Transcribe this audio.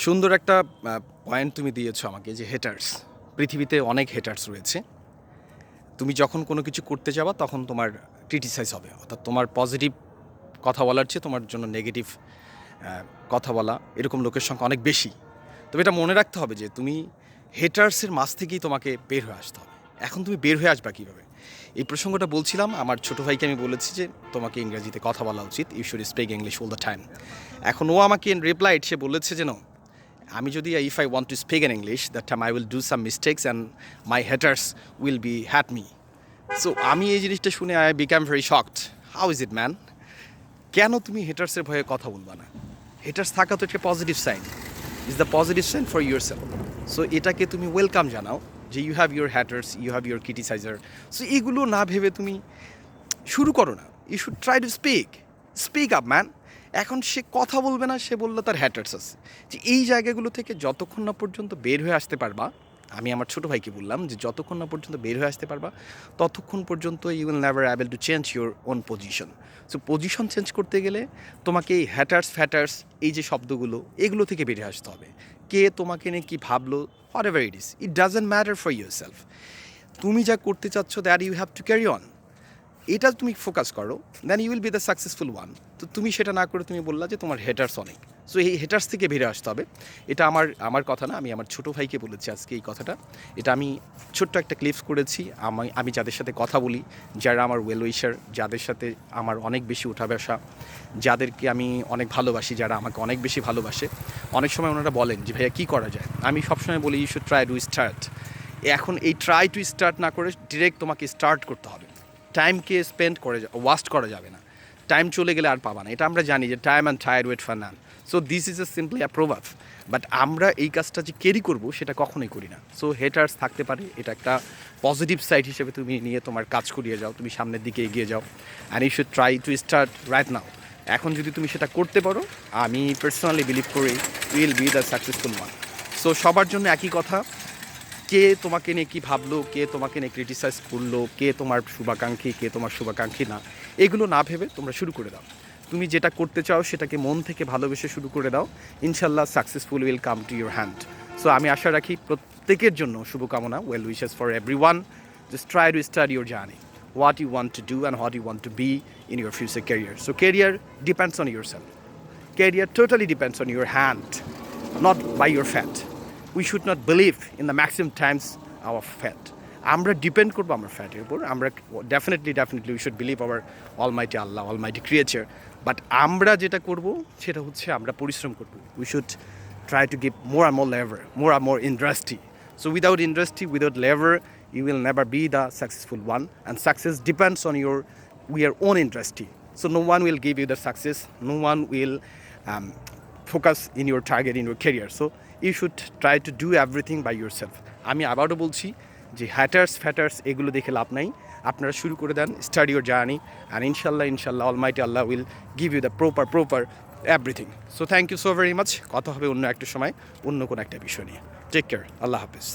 সুন্দর একটা পয়েন্ট তুমি দিয়েছো আমাকে যে হেটার্স। পৃথিবীতে অনেক হেটার্স রয়েছে। তুমি যখন কোনো কিছু করতে যাবা তখন তোমার ক্রিটিসাইজ হবে, অর্থাৎ তোমার পজিটিভ কথা বলার চেয়ে তোমার জন্য নেগেটিভ কথা বলা, এরকম লোকের সংখ্যা অনেক বেশি। তবে এটা মনে রাখতে হবে যে তুমি হেটার্সের মাঝ থেকেই তোমাকে বের হয়ে আসতে হবে। এখন তুমি বের হয়ে আসবা কীভাবে? এই প্রসঙ্গটা বলছিলাম, আমার ছোটো ভাইকে আমি বলেছি যে তোমাকে ইংরেজিতে কথা বলা উচিত, you should speak English all the time. এখন ও আমাকে ইন রিপ্লাইড সে বলেছে যে নো, আমি যদি if I want to speak in English that time I will do some mistakes and my haters will be hate me. So আমি এই জিনিসটা শুনে I become very shocked. How is it man? কেন তুমি হেটার্সের ভয়ে কথা বলবা না? হেটার্স থাকা তো একটা positive sign, is the positive sign for yourself. So এটাকে তুমি ওয়েলকাম জানাও যে you have your haters, you have your criticiser. So এগুলো না ভেবে তুমি শুরু করো না। You should try to speak up man. এখন সে কথা বলবে না, সে বললো তার হ্যাটার্স আছে। যে এই জায়গাগুলো থেকে যতক্ষণ না পর্যন্ত বের হয়ে আসতে পারবা, আমি আমার ছোটো ভাইকে বললাম যে যতক্ষণ না পর্যন্ত বের হয়ে আসতে পারবা ততক্ষণ পর্যন্ত you will never able to change your own position. So position change করতে গেলে তোমাকে এই হ্যাটার্স এই যে শব্দগুলো, এগুলো থেকে বেরিয়ে আসতে হবে। কে তোমাকে নিয়ে কী ভাবলো, whatever it doesn't matter for yourself. তুমি যা করতে চাচ্ছ that you have to carry on, এটা তুমি ফোকাস করো, then you will be the successful one. তো তুমি সেটা না করে তুমি বললা যে তোমার হেটার্স অনেক। সো এই হেটার্স থেকে বেরিয়ে আসতে হবে। এটা আমার কথা না, আমি আমার ছোটো ভাইকে বলেছি আজকে এই কথাটা। এটা আমি ছোট্ট একটা ক্লিপস করেছি। আমি যাদের সাথে কথা বলি, যারা আমার ওয়েল উইশার, যাদের সাথে আমার অনেক বেশি উঠা বসা, যাদেরকে আমি অনেক ভালোবাসি, যারা আমাকে অনেক বেশি ভালোবাসে, অনেক সময় ওনারা বলেন যে ভাইয়া কী করা যায়। আমি সবসময় বলি you should try to start. এখন এই ট্রাই টু স্টার্ট না করে ডিরেক্ট তোমাকে স্টার্ট করতে হবে। টাইমকে স্পেন্ড করে ওয়াস্ট করা যাবে না। টাইম চলে গেলে আর পাবা না, এটা আমরা জানি যে টাইম অ্যান্ড টায়ার্ড wait for none. So this is a simply approvable, but আমরা এই কাজটা যে ক্যারি করবো সেটা কখনোই করি না। সো হেটার্স থাকতে পারে, এটা একটা পজিটিভ সাইড হিসেবে তুমি নিয়ে তোমার কাজ করিয়ে যাও, তুমি সামনের দিকে এগিয়ে যাও, and you should try to start right now. এখন যদি তুমি সেটা করতে পারো, আমি পার্সোনালি বিলিভ করি will be the successful one. So সবার জন্য একই কথা, কে তোমাকে নিয়ে কী ভাবলো, কে তোমাকে নিয়ে ক্রিটিসাইজ করলো, কে তোমার শুভাকাঙ্ক্ষী, কে তোমার শুভাকাঙ্ক্ষী না, এগুলো না ভেবে তোমরা শুরু করে দাও। তুমি যেটা করতে চাও সেটাকে মন থেকে ভালোবেসে শুরু করে দাও, ইনশাল্লাহ successful will come to your hand. So আমি আশা রাখি প্রত্যেকের জন্য শুভকামনা, well wishes for everyone. Just try to start your journey, what you want to do and what you want to be in your future career. So career depends on yourself, career totally depends on your hand, not by your fat. We should not believe in the maximum times our fat. আমরা depend করবো আমার ফ্যাটের উপর। আমরা definitely we should believe our almighty আল্লাহ, almighty creature. But আমরা যেটা করব সেটা হচ্ছে আমরা পরিশ্রম করব। We should try to give more আর more industry. So without industry, without labour, you will never be the successful one, and success depends on your own industry. So no one will give you the success, no one will focus in your target, in your career. So you should try to do everything by yourself. আমি আবারও বলছি যে হ্যাটার্স এগুলো দেখে লাভ নাই। আপনারা শুরু করে দেন, স্টার্ট ইউর জার্নি, অ্যান্ড ইনশাল্লাহ অলমাইটি আল্লাহ will give you the proper everything. So thank you so very much. কথা হবে অন্য একটা সময়, অন্য কোনো একটা বিষয় নিয়ে। টেক কেয়ার, আল্লাহ হাফিজ।